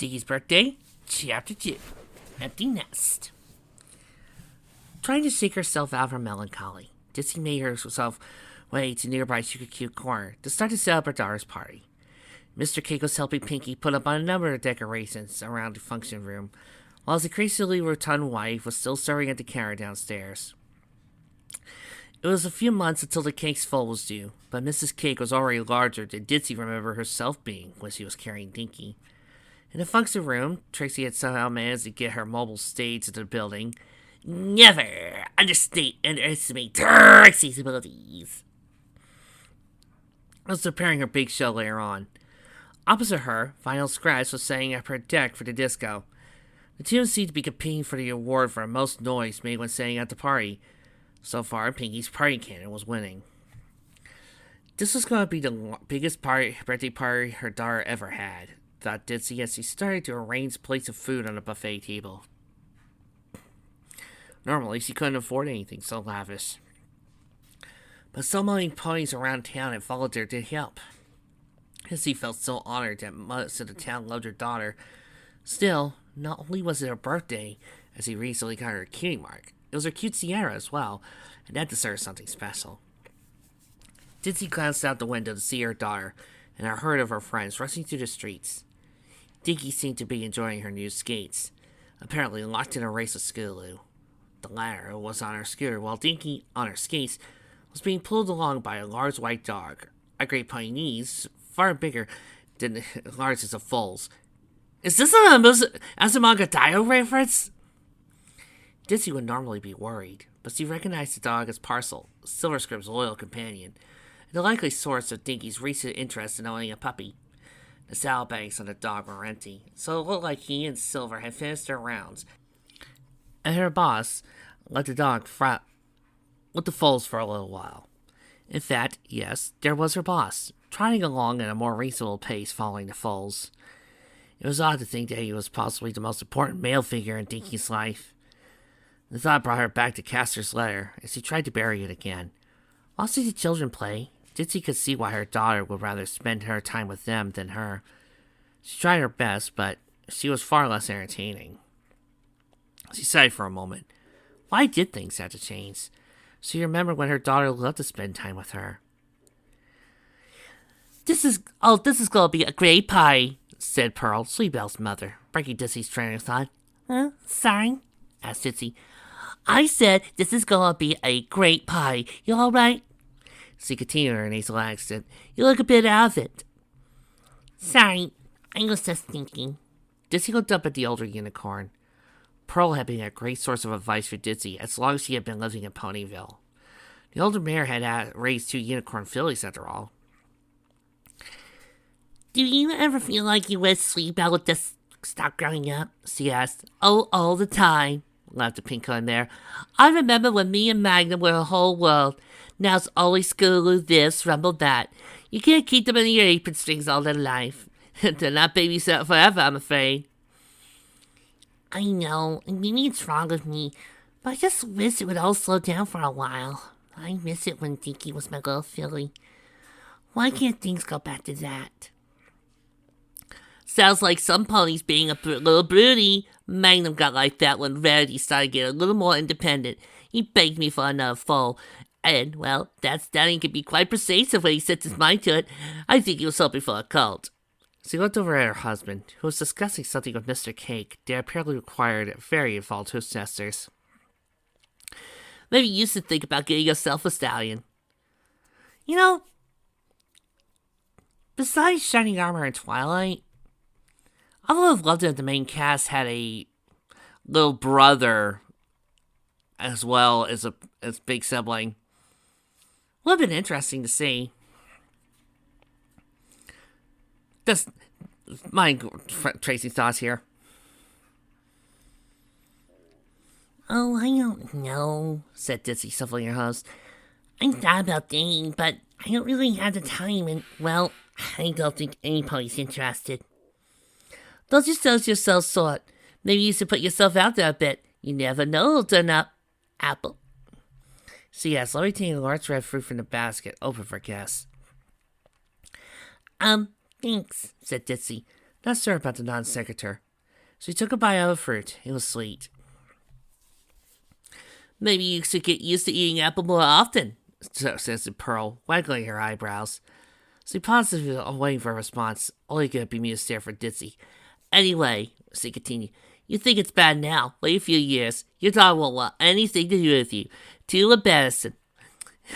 Dinky's birthday, Chapter 2, Empty Nest. Trying to shake herself out of her melancholy, Ditsy made herself way to nearby Sugar Cute Corner to start to set up her daughter's party. Mr. Cake was helping Pinky put up on a number of decorations around the function room, while his increasingly rotund wife was still serving at the counter downstairs. It was a few months until the cake's full was due, but Mrs. Cake was already larger than Ditsy remembered herself being when she was carrying Dinky. In the function room, Tracy had somehow managed to get her mobile stage into the building. Never underestimate Tracy's abilities. Was preparing her big show later on. Opposite her, Vinyl Scratch was setting up her deck for the disco. The two seemed to be competing for the award for most noise made when setting at the party. So far, Pinky's party cannon was winning. This was going to be the biggest birthday party her daughter ever had, thought Ditsy as she started to arrange plates of food on a buffet table. Normally, she couldn't afford anything so lavish. But so many ponies around town had followed her to help. Ditsy felt so honored that most of the town loved her daughter. Still, not only was it her birthday, as he recently got her a cutie mark, it was her cute Sierra as well, and that deserved something special. Ditsy glanced out the window to see her daughter and a herd of her friends rushing through the streets. Dinky seemed to be enjoying her new skates, apparently locked in a race with Scootaloo. The latter was on her scooter, while Dinky, on her skates, was being pulled along by a large white dog, a Great Pyrenees, far bigger than the largest of foals. Is this an Azumanga reference? Ditsy would normally be worried, but she recognized the dog as Parcel, Silverscrip's loyal companion, and the likely source of Dinky's recent interest in owning a puppy. The saddlebags on the dog were empty, so it looked like he and Silver had finished their rounds, and her boss let the dog front with the foals for a little while. In fact, yes, there was her boss, trotting along at a more reasonable pace following the foals. It was odd to think that he was possibly the most important male figure in Dinky's life. The thought brought her back to Castor's letter as she tried to bury it again. While she the children play, Ditsy could see why her daughter would rather spend her time with them than her. She tried her best, but she was far less entertaining. She sighed for a moment. Why did things have to change? She remembered when her daughter loved to spend time with her. This is gonna be a great pie, said Pearl, Sweetbelle's mother, breaking Ditsy's train of thought. Sorry? Asked Ditsy. I said this is gonna be a great pie. You alright? She continued her nasal accent. You look a bit out of it. Sorry, I was just thinking. Ditsy looked up at the older unicorn. Pearl had been a great source of advice for Ditsy as long as she had been living in Ponyville. The older mare had raised 2 unicorn fillies after all. Do you ever feel like you wish Sweetbelle would just stop growing up? She asked. Oh, all the time, laughed the pink one there. I remember when me and Magnum were a whole world. Now it's always Scootaloo this, Rumble that. You can't keep them in your apron strings all their life. They're not babysat forever, I'm afraid. I know, and maybe it's wrong of me, but I just wish it would all slow down for a while. I miss it when Dinky was my little filly. Why can't things go back to that? Sounds like some ponies being a little broody. Magnum got like that when Rarity started getting a little more independent. He begged me for another foal. And, well, that stallion can be quite persuasive when he sets his mind to it. I think he was hoping for a cult. She looked over at her husband, who was discussing something with Mr. Cake that apparently required very involved gestures. Maybe you should think about getting yourself a stallion. You know, besides Shining Armor and Twilight, I would have loved it if the main cast had a little brother as well as a big sibling. Would have been interesting to see. Just my Tracy's thoughts here. Oh, I don't know, said Ditsy, shuffling her hose. I thought about dating, but I don't really have the time, and, well, I don't think anybody's interested. Don't you sell yourself short. Maybe you should put yourself out there a bit. You never know who'll turn up. Apple. So yes, let me take a large red fruit from the basket, open for guests. Thanks, said Ditsy. not sure about the non-sequitur. So he took a bite of the fruit. It was sweet. Maybe you should get used to eating apple more often, suggested Pearl, waggling her eyebrows. So he paused waiting for a response, only could be me to stare for Ditzy. Anyway, she continued, you think it's bad now. Wait a few years. Your daughter won't want anything to do with you. Too embarrassing.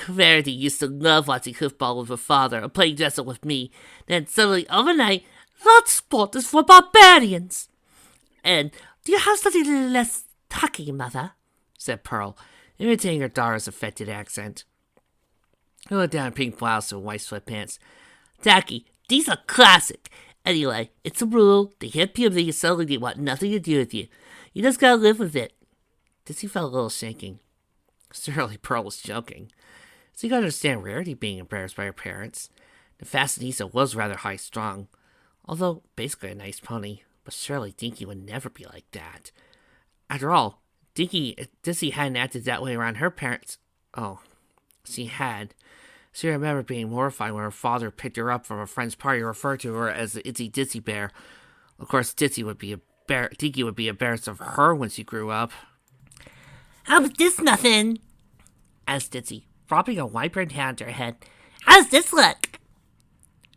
Verity used to love watching football with her father and playing dress up with me. Then suddenly, overnight, that sport is for barbarians. And do you have something a little less talking, Mother? Said Pearl, imitating her daughter's affected accent. He looked down at pink blouse and white sweatpants. Tacky, these are classic. Anyway, it's a rule. They hit puberty and suddenly they want nothing to do with you. You just gotta live with it. Dizzy felt a little shaking. Surely Pearl was joking. So you could understand Rarity being embarrassed by her parents. The Fashionista was rather high-strung, although basically a nice pony, but surely Dinky would never be like that. After all, Dizzy hadn't acted that way around her parents. Oh, she had. She remembered being mortified when her father picked her up from a friend's party and referred to her as the Itsy Ditsy Bear. Of course, Dinky would be embarrassed of her when she grew up. How's this nothing? Asked Ditsy, dropping a white-brained hand to her head. How's this look?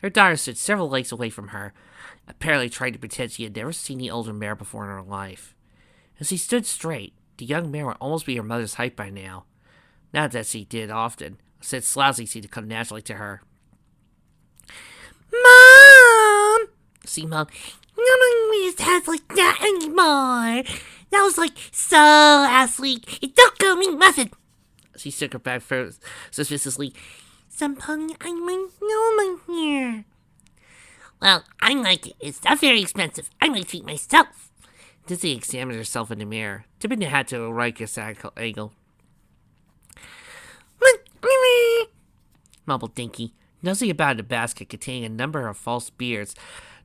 Her daughter stood several legs away from her, apparently trying to pretend she had never seen the older mare before in her life. As she stood straight, the young mare would almost be her mother's height by now. Not that she did often, since Lousy seemed to come naturally to her. Mom! She moaned. Nobody wears hats like that anymore. That was like so last week. It don't go mean nothing. She shook her back suspiciously. Some pony I might know one here. Well, I like it. It's not very expensive. I might treat myself. Dizzy examined herself in the mirror, tipping the hat to a righteous angle. Mumbled Dinky, nosing about in a basket containing a number of false beards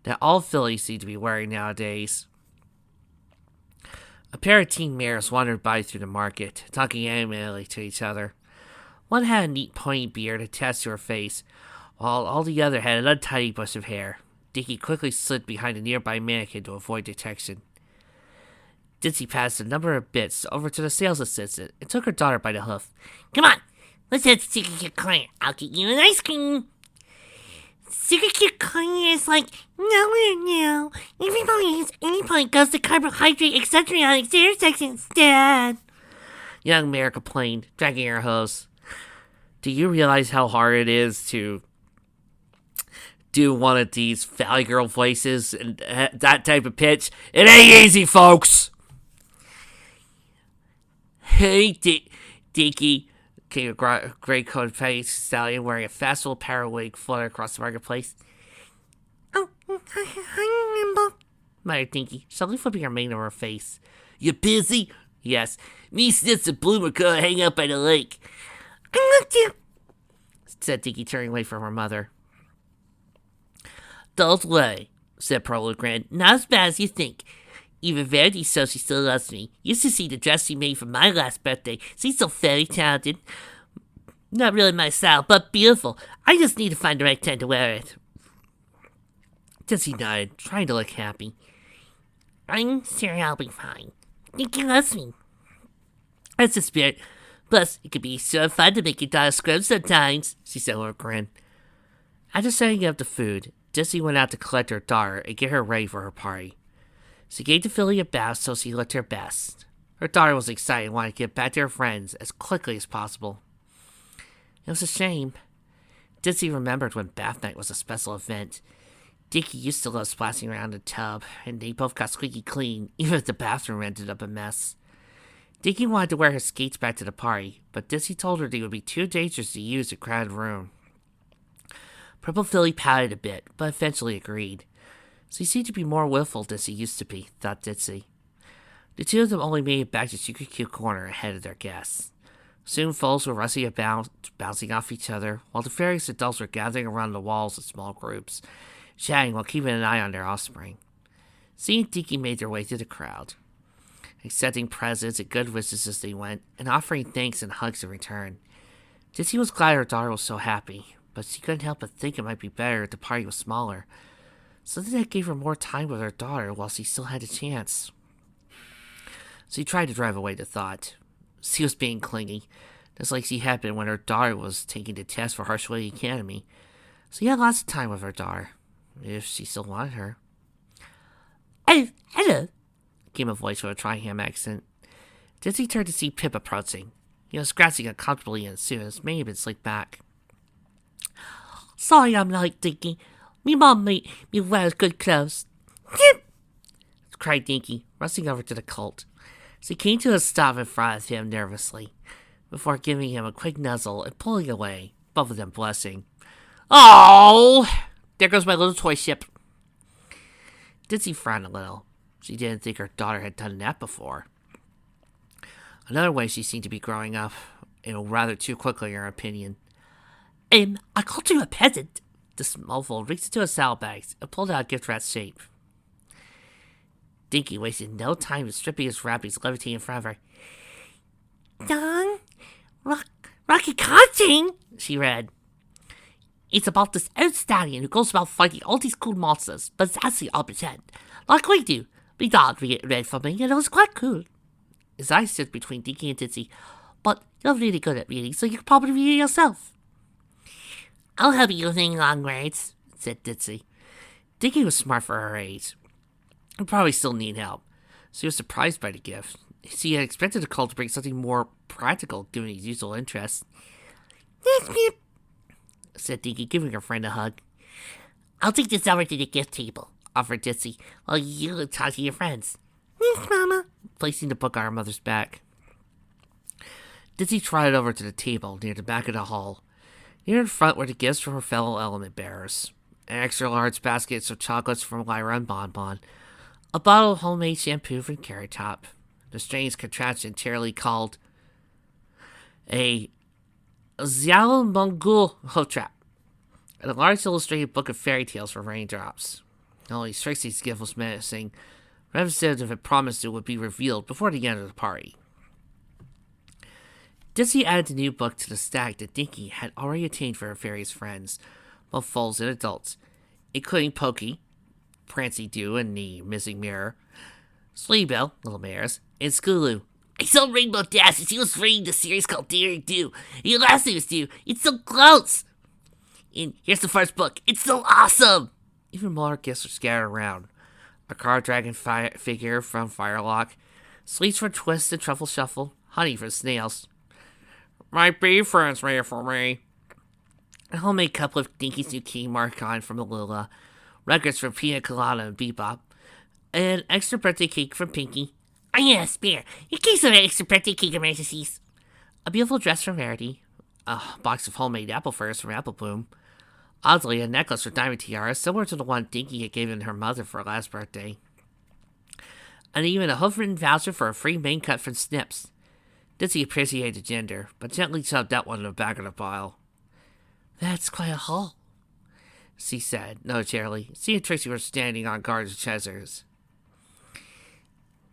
that all fillies seem to be wearing nowadays. A pair of teen mares wandered by through the market, talking animatedly to each other. One had a neat pointy beard attached to her face, while all the other had an untidy bush of hair. Dinky quickly slid behind a nearby mannequin to avoid detection. Dinky passed a number of bits over to the sales assistant and took her daughter by the hoof. Come on, let's head to Secret Cute Corner. I'll get you an ice cream. Secret Cute Corner is like nowhere now. Everybody at any point goes to carbohydrate etc. on exterior section instead. Young mare complained, dragging her hose. Do you realize how hard it is to do one of these Valley Girl voices and that type of pitch? It ain't easy, folks! Hey, Dinky, came a gray-coated stallion wearing a fashionable periwig floating across the marketplace. Oh, I remember, muttered Dinky, suddenly flipping her mane over her face. You busy? Yes. Me, Snitz, and Bloomer could hang out by the lake. I looked you, said Dinky, turning away from her mother. Don't worry, said Pearl with a grin. Not as bad as you think. Even Verity says she still loves me. Used to see the dress she made for my last birthday. She's so very talented. Not really my style, but beautiful. I just need to find the right time to wear it. Dizzy nodded, trying to look happy. I'm sure I'll be fine. Dinky loves me. That's the spirit. Plus, it could be so fun to make your daughter scrub sometimes, she said with a grin. After setting up the food, Dizzy went out to collect her daughter and get her ready for her party. She gave the filly a bath so she looked her best. Her daughter was excited and wanted to get back to her friends as quickly as possible. It was a shame. Dizzy remembered when bath night was a special event. Dinky used to love splashing around in the tub, and they both got squeaky clean, even if the bathroom ended up a mess. Dinky wanted to wear her skates back to the party, but Dizzy told her they would be too dangerous to use a crowded room. Purple Philly pouted a bit, but eventually agreed. She seemed to be more willful than she used to be, thought Ditsy. The two of them only made it back to Secret Cute Corner ahead of their guests. Soon foes were rushing about, bouncing off each other, while the various adults were gathering around the walls in small groups, chatting while keeping an eye on their offspring. She and Dinky made their way through the crowd, accepting presents and good wishes as they went, and offering thanks and hugs in return. Ditsy was glad her daughter was so happy, but she couldn't help but think it might be better if the party was smaller. so that gave her more time with her daughter while she still had a chance. She tried to drive away the thought. She was being clingy, just like she had been when her daughter was taking the test for Harshway Academy. So she had lots of time with her daughter, if she still wanted her. "Oh, hello," came a voice with a Tringham accent. Dinky turned to see Pip approaching. He was scratching uncomfortably and soon as may have been slicked back. "Sorry I'm late, Dinky. Me mom made me wear good clothes," cried Dinky, rushing over to the colt. She came to a stop in front of him nervously, before giving him a quick nuzzle and pulling away, both of them blushing. "Oh, there goes my little toy ship." Dinky frowned a little. She didn't think her daughter had done that before. Another way she seemed to be growing up, and rather too quickly in her opinion. I called you a peasant." The small fool reached into his saddlebags and pulled out a gift wrap shape. Dinky wasted no time in stripping his wrappings levitating in front of her. "Dong, Rocky Conting," she read. "It's about this old stallion who goes about fighting all these cool monsters, but it's actually all pretend. Like we do. My dad read for me, and it was quite cool." His eyes stood between Dinky and Dinky. "But you're really good at reading, so you could probably read it yourself." "I'll help you using long words," said Dinky. Dinky was smart for her age, and probably still needed help. She was surprised by the gift. She had expected the call to bring something more practical, given his usual interests. "Yes, Pip," said Dinky, giving her friend a hug. "I'll take this over to the gift table," offered Dinky, "while you talk to your friends." "Yes, Mama," placing the book on her mother's back. Dinky trotted over to the table near the back of the hall. Near in front were the gifts from her fellow element bearers. An extra large basket of chocolates from Lyra and Bonbon. A bottle of homemade shampoo from Carrot Top. The strange contraption entirely called a Xiao Mongol Hot Trap. And a large illustrated book of fairy tales for raindrops. Only Trixie's gift was menacing, representative had promised it would be revealed before the end of the party. Dinky added the new book to the stack that Dinky had already obtained for her various friends, both foals and adults, including Pokey, Prancy Doo and the Missing Mirror, Sleebell, Little Mares, and Skooloo. "I saw Rainbow Dash as he was reading the series called Daring Do. Your last name is Do. It's so close! And here's the first book. It's so awesome!" Even more gifts were scattered around. A car dragon figure from Firelock, sweets from Twist and Truffle Shuffle, honey from Snails. "My bee friends made it for me." A homemade cup of Dinky's new key Marcon from Alula, records from Pina Colada and Bebop, and extra birthday cake from Pinky. "Oh yeah, spare, in case of extra birthday cake emergencies." A beautiful dress from Rarity, a box of homemade apple furs from Apple Bloom, oddly a necklace with diamond tiara similar to the one Dinky had given her mother for her last birthday, and even a hoof-written voucher for a free main cut from Snips. Dinky appreciated the gender, but gently shoved that one in the back of the pile. "That's quite a haul," she said, militarily. She and Trixie were standing on guard as treasures.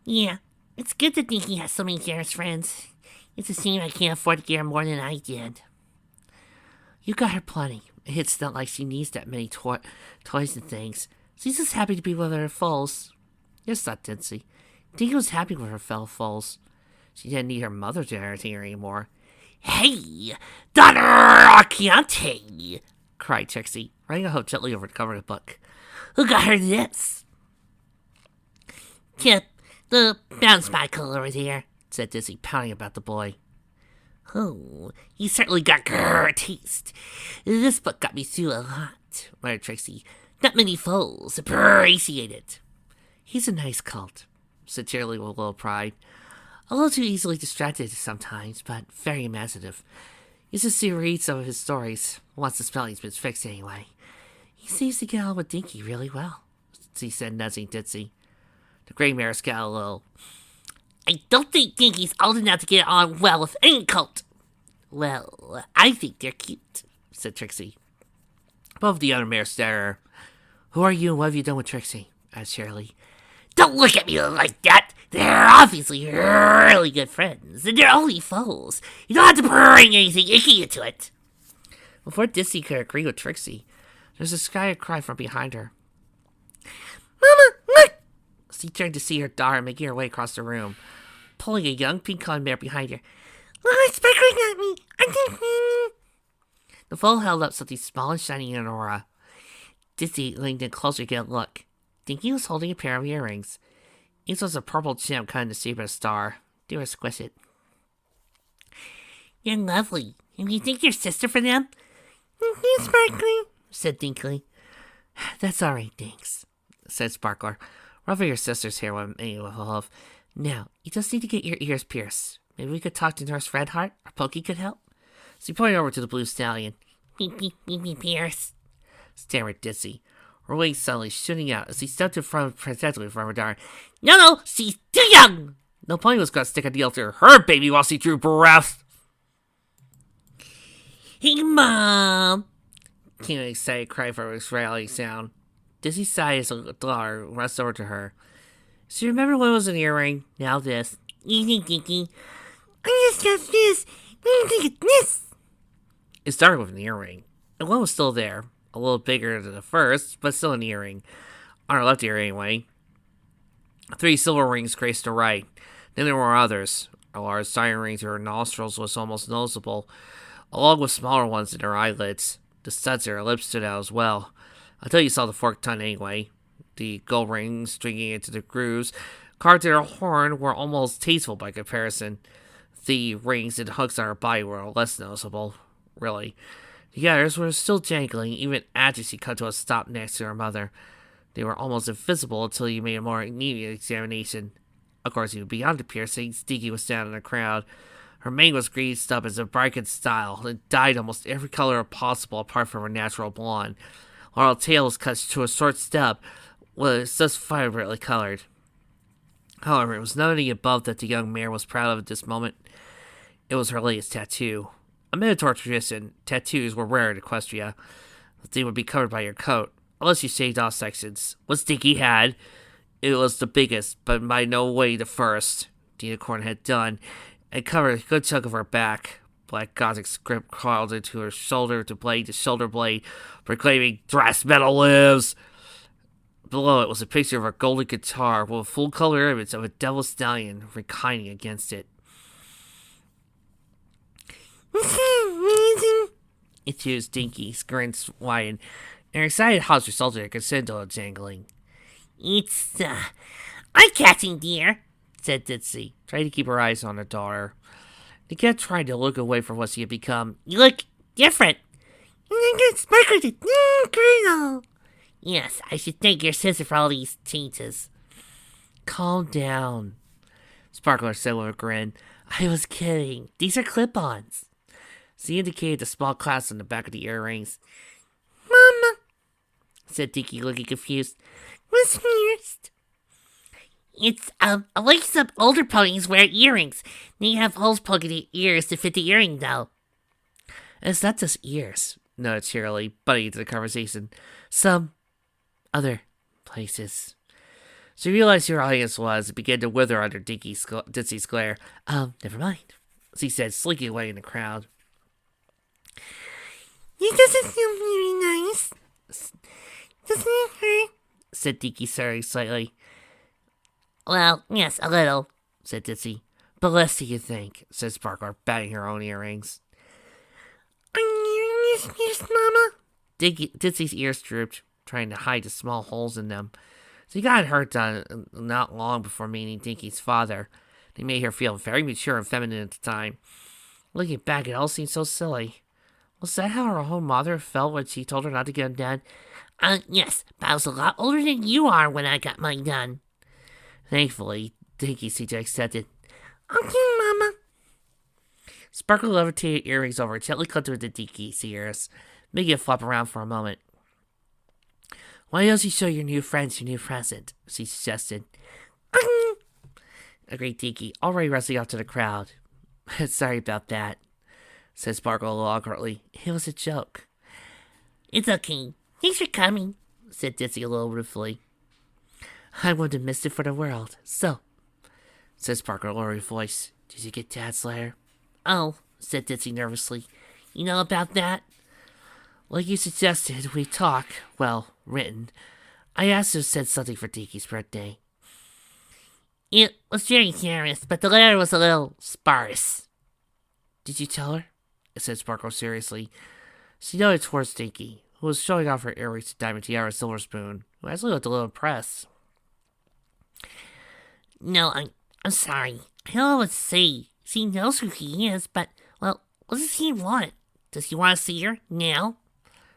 "Yeah, it's good that Dinky has so many generous friends. It's a shame I can't afford to get her more than I did." "You got her plenty. It's not like she needs that many toys and things. She's just happy to be with her foals." Yes, thought Dinky. Dinky was happy with her fellow foals. She didn't need her mother to entertain her anymore. "Hey, daughter Chianti!" cried Trixie, running her gently over to cover the book. "Who got her this?" "Kip, the bounce bicycle over there," said Dinky, pounding about the boy. "Oh, you certainly got a taste. This book got me through a lot," muttered Trixie. "Not many foals appreciate it." "He's a nice cult," said Shirley with a little pride. "A little too easily distracted sometimes, but very imaginative. You should see read some of his stories, once the spelling's been fixed anyway. He seems to get on with Dinky really well," she said, nudging Dinky. The gray mare scowled a little. "I don't think Dinky's old enough to get on well with any cult." "Well, I think they're cute," said Trixie. Both the other mares stared at her. "Who are you and what have you done with Trixie?" asked Shirley. "Don't look at me like that. They're obviously really good friends, and they're only foals. You don't have to bring anything icky into it." Before Dinky could agree with Trixie, there was a scattered cry from behind her. She turned to see her daughter making her way across the room, pulling a young pink-colored mare behind her. "Oh, it's sparkling at me! I think..." The foal held up something small and shiny in an aura. Dinky leaned in closer to get a look. Dinky was holding a pair of earrings. Each was a purple gem cut in the shape of a star. They were exquisite. "You're lovely. And you think your sister for them?" "You're sparkling," said Dinky. "That's all right, thanks," said Sparkler. "Ruffle your sister's hair when you evolve. Now, you just need to get your ears pierced. Maybe we could talk to Nurse Redheart, or Pokey could help." So he pointed over to the blue stallion. "Beep, Pierce," stammered Dizzy, her wings suddenly shooting out as he stepped in front of protectively from her daughter. No, she's too young!" No pony was going to stick a deal through her baby while she drew breath. "Hey, Mom!" came an excited cry from his rallying sound. Dizzy sighed as the daughter rushed over to her. "So you remember when it was an earring? Now this." "Easy, Dinky. I just got this. What do you think of this?" It started with an earring, and one was still there, a little bigger than the first, but still an earring. On her left ear, anyway. 3 silver rings graced the right. Then there were others. A large diamond ring to her nostrils was almost noticeable, along with smaller ones in her eyelids. The studs in her lips stood out as well, until you saw the forked tongue anyway. The gold rings stringing into the grooves carved in her horn were almost tasteful by comparison. The rings and hooks on her body were less noticeable, really. The others were still jangling, even after she cut to a stop next to her mother. They were almost invisible until you made a more immediate examination. Of course, even beyond the piercings, Dinky was down in the crowd. Her mane was greased up as a Briken style and dyed almost every color possible apart from her natural blonde, while her tail was cut to a short stub, was just vibrantly colored. However, it was none of the above that the young mare was proud of at this moment. It was her latest tattoo. A Minotaur tradition, tattoos were rare in Equestria. They would be covered by your coat, unless you shaved off sections. What Dinky had, it was the biggest, but by no way the first the unicorn had done, and covered a good chunk of her back. Black Gothic script crawled into her shoulder to shoulder blade, proclaiming, "Thrash Metal lives!" Below it was a picture of a golden guitar with a full-color image of a devil stallion reclining against it. "Amazing!" It Dinky's grins widened, and her excited house resulted in a considerable jangling. "It's, eye-catching, dear," said Ditsy, trying to keep her eyes on her daughter. They kept trying to look away from what she had become. "You look different." "You get sparkled it. Great. Yes, I should thank your sister for all these changes." "Calm down," Sparkler said with a grin. "I was kidding. These are clip-ons." She indicated the small clasp on the back of the earrings. "Mama," said Dinky, looking confused. "What's first?" "It's, like some older ponies wear earrings. They have holes poking the ears to fit the earring, though." "It's not just ears," nodded Shirley, butting into the conversation. "Some other places." She realized who her audience was and began to wither under Ditsy's glare. Never mind," she said, slinking away in the crowd. "It doesn't feel very nice. Doesn't it hurt?" said Dinky, sorry slightly. "Well, yes, a little," said Ditsy. "But less than you think," said Sparkler, batting her own earrings. "Are you ears, Mama?" Ditsy's ears drooped, trying to hide the small holes in them. She got her done not long before meeting Dinky's father. They made her feel very mature and feminine at the time. Looking back, it all seemed so silly. Was that how her own mother felt when she told her not to get them done? Yes, but I was a lot older than you are when I got mine done." Thankfully, Dinky seemed to accept it. "Okay, Mama." Sparkle levitated earrings over and gently clipped into Dinky's ears, making it flop around for a moment. "Why don't you show your new friends your new present?" she suggested. Agreed Dinky, already rustling off to the crowd. "Sorry about that," said Sparkle awkwardly. "It was a joke." "It's okay. Thanks for coming," said Ditsy a little ruefully. "I wouldn't have missed it for the world. So," said Sparkle, lowering her voice, "did you get Dad's letter?" "Oh," said Ditsy nervously. "You know about that?" "Like you suggested, we talk, well, written. I asked him to send something for Dinky's birthday." It was very generous, but the letter was a little sparse. Did you tell her? Said Sparkle seriously. She nodded towards Dinky, who was showing off her earrings to Diamond Tiara Silver Spoon, who actually looked a little impressed. No, I'm sorry. I don't know what to say. She knows who he is, but, well, what does he want? Does he want to see her now?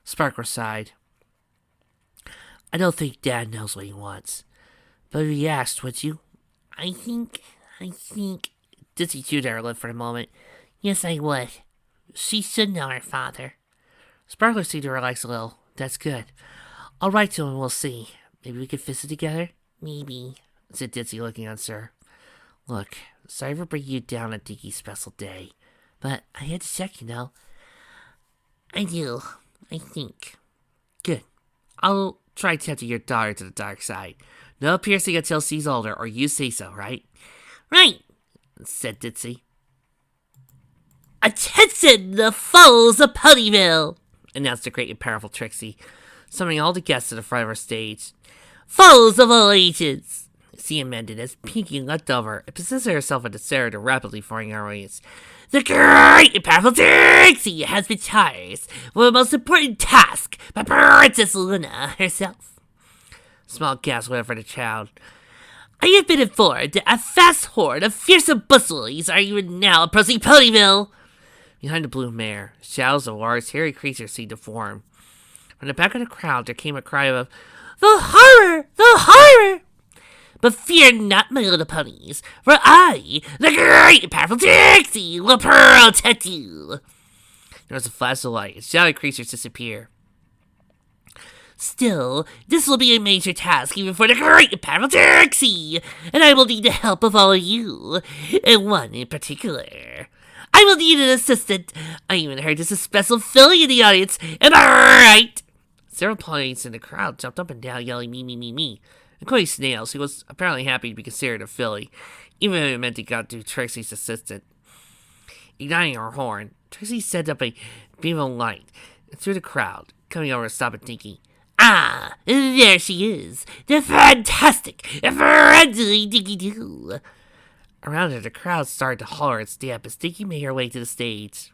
Sparkle sighed. I don't think Dad knows what he wants. But if he asked, would you? I think... Dizzy chewed at her lip for a moment. Yes, I would. She should know her father. Sparkler seemed to relax a little. That's good. I'll write to him and we'll see. Maybe we could visit together? Maybe, said Dizzy, looking unsure. Look, sorry for bringing you down on Dinky's special day, but I had to check, you know. I do, I think. Good. I'll try tempting your daughter to the dark side. No piercing until she's older, or you say so, right? Right, said Ditsy. Attention, the foes of Ponyville! Announced the great and powerful Trixie, summoning all the guests to the front of her stage. Foes of all ages! She amended as Pinky leapt over and positioned herself at the center of the rapidly forming audience. The great and powerful Trixie has been charged with the most important task by Princess Luna herself. Small gasp went up for the child. I have been informed that a vast horde of fearsome bustlers are even now approaching Ponyville. Behind the blue mare, shadows of large, hairy creatures seemed to form. From the back of the crowd, there came a cry of, The horror! The horror! But fear not, my little ponies, for I, the great and powerful Trixie, will protect you. There was a flash of light, and shadowy creatures disappear. Still, this will be a major task even for the great and powerful Trixie, and I will need the help of all of you, and one in particular. I will need an assistant. I even heard there's a special filly in the audience. Am I right? Several ponies in the crowd jumped up and down, yelling me, me, me, me. Including Snails, who was apparently happy to be considered a filly, even if it meant he got to Trixie's assistant. Igniting her horn, Trixie set up a beam of light through the crowd, coming over to stop at Dinky. Ah, there she is, the fantastic and friendly Dinky-Doo. Around her, the crowd started to holler and stamp as Dinky made her way to the stage.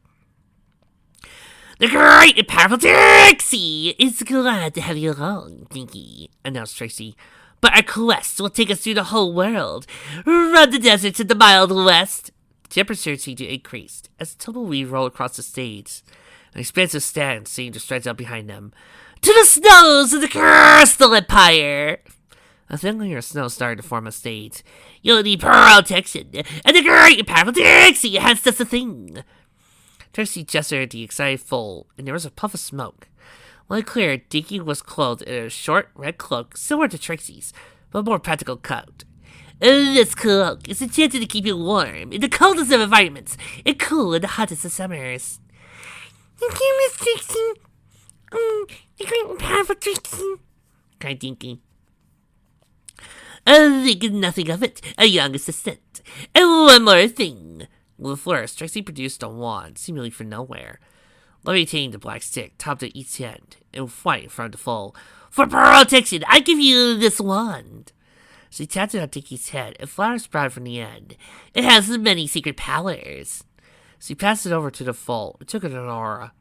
The great and powerful Trixie is glad to have you along, Dinky, announced Trixie. But our quest will take us through the whole world. Run the deserts in the mild west. The temperature seemed to increase as the tumbleweed rolled across the stage. An expansive stand seemed to stretch out behind them. To the snows of the Crystal Empire! A thin layer of snow started to form a stage. You'll need protection, and the great and powerful Trixie has just a thing. Trixie gestured at the excited foal, and there was a puff of smoke. When it cleared, Dinky was clothed in a short red cloak similar to Trixie's, but a more practical coat. This cloak is intended to keep you warm in the coldest of environments and cool in the hottest of summers. Thank you, Miss Trixie. The great and powerful Trixie, cried Dinky. Think nothing of it, a young assistant. And one more thing. With a flourish, Trixie produced a wand, seemingly from nowhere. Levitating the black stick, topped at each end, and white in front of the foal. For protection, I give you this wand. She tapped it on Dinky's head, and flowers sprouted from the end. It has many secret powers. She passed it over to the foal, and took it an aura.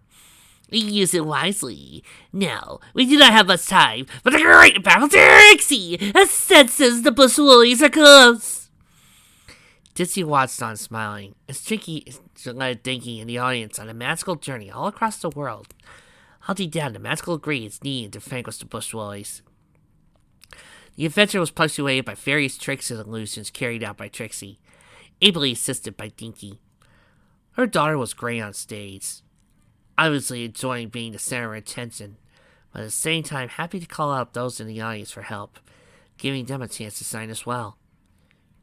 Use it wisely. Now, we do not have much time, but the great and powerful Trixie senses the bush woolies are close. Ditsy watched on, smiling, as Dinky led Dinky and the audience on a magical journey all across the world, hunting down the magical ingredients needed to vanquish the bush woolies. The adventure was punctuated by various tricks and illusions carried out by Trixie, ably assisted by Dinky. Her daughter was great on stage, obviously enjoying being the center of attention, but at the same time happy to call out those in the audience for help, giving them a chance to shine as well.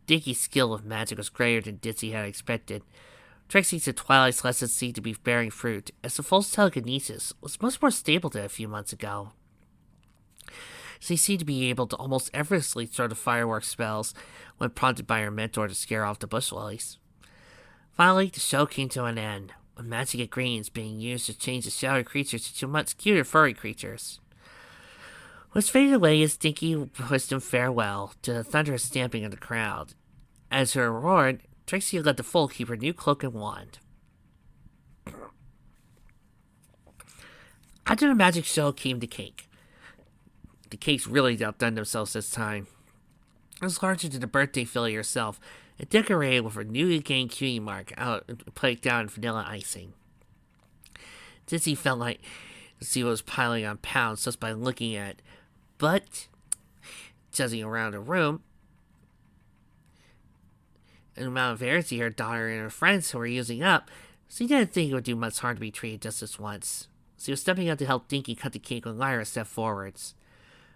Dinky's skill with magic was greater than Ditsy had expected. Trixie's and Twilight's lessons seemed to be bearing fruit, as the foal's telekinesis was much more stable than a few months ago. She seemed to be able to almost effortlessly throw the fireworks spells when prompted by her mentor to scare off the bush lilies. Finally, the show came to an end, with magic ingredients being used to change the shadowy creatures into much cuter furry creatures. Which faded away as Dinky wished him farewell to the thunderous stamping of the crowd, As her reward, Trixie let the foal keep her new cloak and wand. After the magic show came the cake. The cakes really outdone themselves this time. It was larger than the birthday filly herself, and decorated with her newly gained cutie mark out played down in vanilla icing. Dizzy felt like she was piling on pounds just by looking at it, but judging around the room, and the amount of energy her daughter and her friends were using up, she didn't think it would do much harm to be treated just this once. She was stepping up to help Dinky cut the cake when Lyra stepped forwards.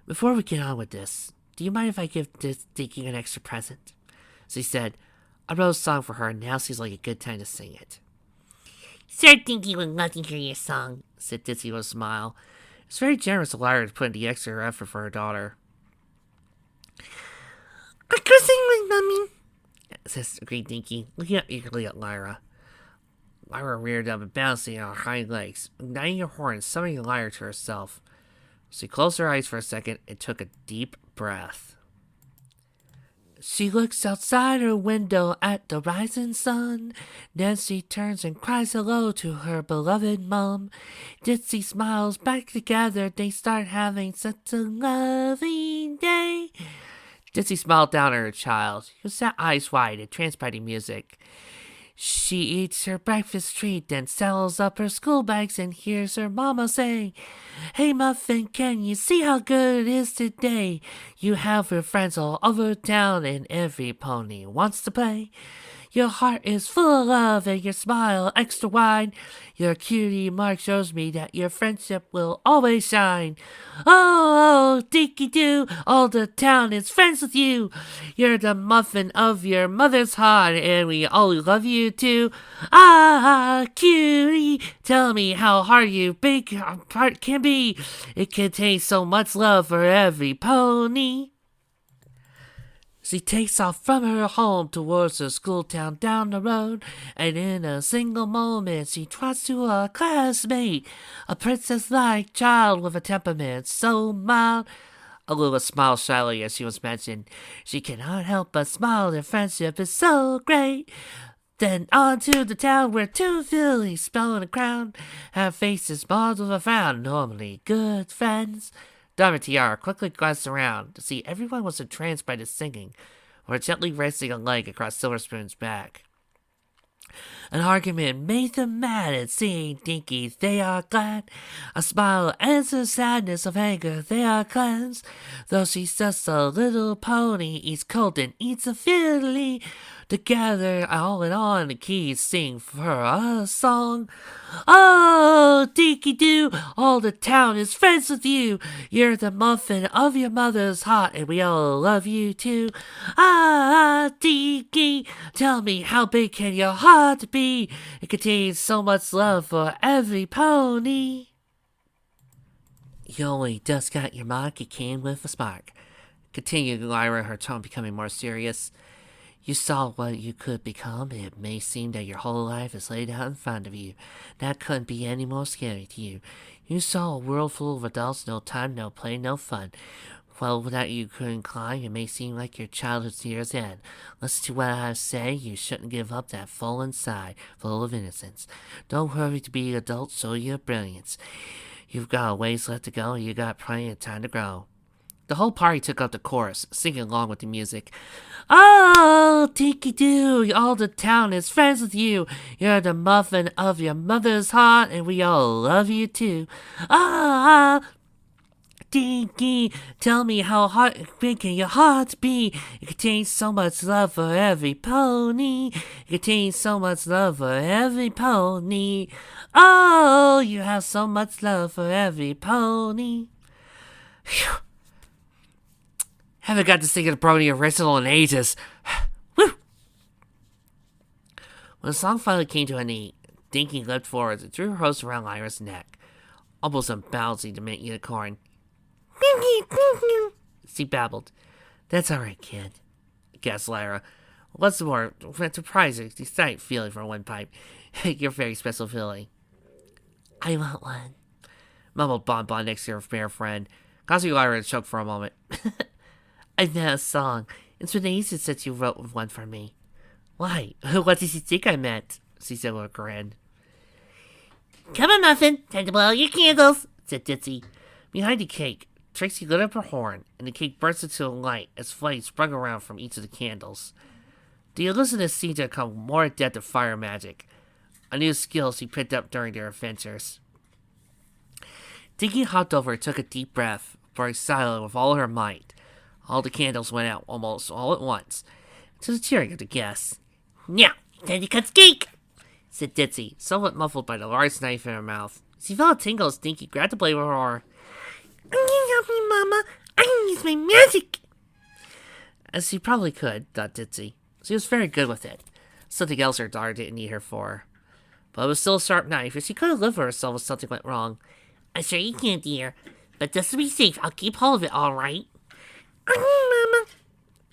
Before we get on with this, do you mind if I give Dinky an extra present? She said. I wrote a song for her, and now seems like a good time to sing it. Sir Dinky would love to hear your song, said Dizzy with a smile. It's very generous of Lyra to put in the extra effort for her daughter. I could sing with Mummy, says agreed Dinky, looking up eagerly at Lyra. Lyra reared up and bouncing on her hind legs, igniting her horn and summoning Lyra to herself. She closed her eyes for a second and took a deep breath. She looks outside her window at the rising sun. Then she turns and cries hello to her beloved mom. Ditsy smiles back together. They start having such a lovely day. Ditsy smiled down at her child, who sat eyes wide, entranced by the music. She eats her breakfast treat, then settles up her school bags and hears her mama say, Hey Muffin, can you see how good it is today? You have your friends all over town and every pony wants to play. Your heart is full of love and your smile extra wide. Your cutie mark shows me that your friendship will always shine. Oh, Dinky-Doo, all the town is friends with you. You're the muffin of your mother's heart and we all love you too. Ah, cutie, tell me how hard your big heart can be. It contains so much love for every pony. She takes off from her home towards her school town down the road, and in a single moment she trots to a classmate, a princess-like child with a temperament so mild. Alua smiled shyly as she was mentioned. She cannot help but smile, their friendship is so great. Then on to the town where two fillies spelling a crown have faces marred with a frown, normally good friends. Dom and Tiara quickly glanced around to see everyone was entranced by the singing, or gently resting a leg across Silver Spoon's back. An argument made them mad at seeing Dinky, they are glad. A smile ends the sadness of anger, they are cleansed. Though she's just a little pony, eats cold and eats a filly. Together, all in all, the keys sing for a song. Oh, Dinky-Doo, all the town is friends with you. You're the muffin of your mother's heart, and we all love you too. Ah, Dinky, tell me how big can your heart be? It contains so much love for every pony. You only just got your mark, you came with a spark. Continued Lyra, her tone becoming more serious. You saw what you could become. It may seem that your whole life is laid out in front of you. That couldn't be any more scary to you. You saw a world full of adults, no time, no play, no fun. Well, without you couldn't climb, it may seem like your childhood's years end. Listen to what I have to say. You shouldn't give up that full inside, full of innocence. Don't hurry to be an adult, show your brilliance. You've got a ways left to go, and you got plenty of time to grow. The whole party took up the chorus, singing along with the music. Oh, Dinky-Doo, all the town is friends with you. You're the muffin of your mother's heart, and we all love you too. Ah, Dinky, tell me how big can your heart be? It contains so much love for every pony. It contains so much love for every pony. Oh, you have so much love for every pony. Phew. Haven't got to sing a Brony original in ages. Woo! When the song finally came to an end, Dinky leapt forward and threw her hose around Lyra's neck, almost unbalancing the mint unicorn. She babbled. That's all right, kid, gasped Lyra. What's more, surprising, exciting feeling for one pipe. You're very special feeling. I want one, mumbled Bon next to her fair friend, causing Lyra to choke for a moment. I've had a song. It's been ages since you wrote one for me. Why? What did you think I meant? She said with a grin. Come on, Muffin. Time to blow out your candles, said Ditzy. Behind the cake, Trixie lit up her horn, and the cake burst into a light as flames sprung around from each of the candles. The illusionist seemed to become more adept at fire magic, a new skill she picked up during their adventures. Dinky hopped over and took a deep breath, burning silently with all her might. All the candles went out almost all at once, to the cheering of the guests. Now, time to cut the cake, said Ditzy, somewhat muffled by the large knife in her mouth. She felt a tingle as Dinky grabbed the blade with her. Help me, Mama. I can use my magic. As she probably could, thought Ditzy. She was very good with it. Something else her daughter didn't need her for. But it was still a sharp knife, and she couldn't live with herself if something went wrong. I'm sure you can, dear. But just to be safe, I'll keep hold of it, all right? Mama,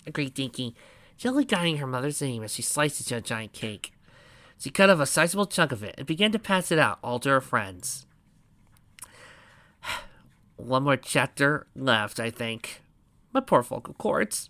agreed Dinky, gently guiding her mother's aim as she sliced into a giant cake. She cut off a sizable chunk of it and began to pass it out all to her friends. One more chapter left, I think. My poor vocal cords.